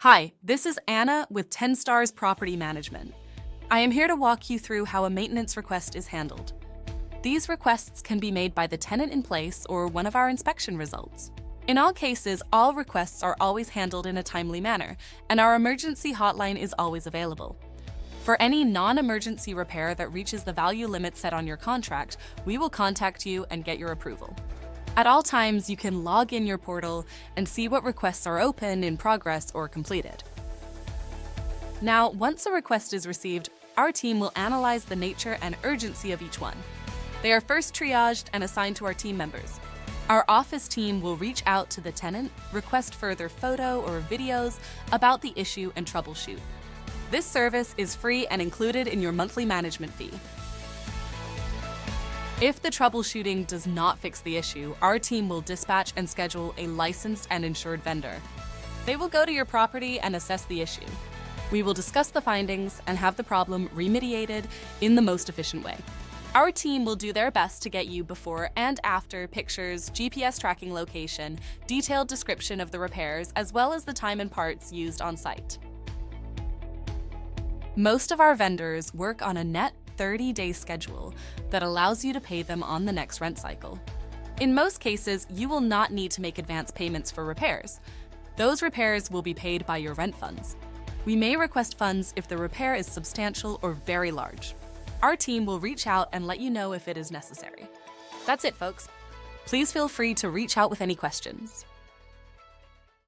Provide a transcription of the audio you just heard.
Hi, this is Anna with 10 Stars Property Management. I am here to walk you through how a maintenance request is handled. These requests can be made by the tenant in place or one of our inspection results. In all cases, all requests are always handled in a timely manner, and our emergency hotline is always available. For any non-emergency repair that reaches the value limit set on your contract, we will contact you and get your approval. At all times, you can log in your portal and see what requests are open, in progress, or completed. Now, once a request is received, our team will analyze the nature and urgency of each one. They are first triaged and assigned to our team members. Our office team will reach out to the tenant, request further photo or videos about the issue, and troubleshoot. This service is free and included in your monthly management fee. If the troubleshooting does not fix the issue, our team will dispatch and schedule a licensed and insured vendor. They will go to your property and assess the issue. We will discuss the findings and have the problem remediated in the most efficient way. Our team will do their best to get you before and after pictures, GPS tracking location, detailed description of the repairs, as well as the time and parts used on site. Most of our vendors work on a net 30-day schedule that allows you to pay them on the next rent cycle. In most cases, you will not need to make advance payments for repairs. Those repairs will be paid by your rent funds. We may request funds if the repair is substantial or very large. Our team will reach out and let you know if it is necessary. That's it, folks. Please feel free to reach out with any questions.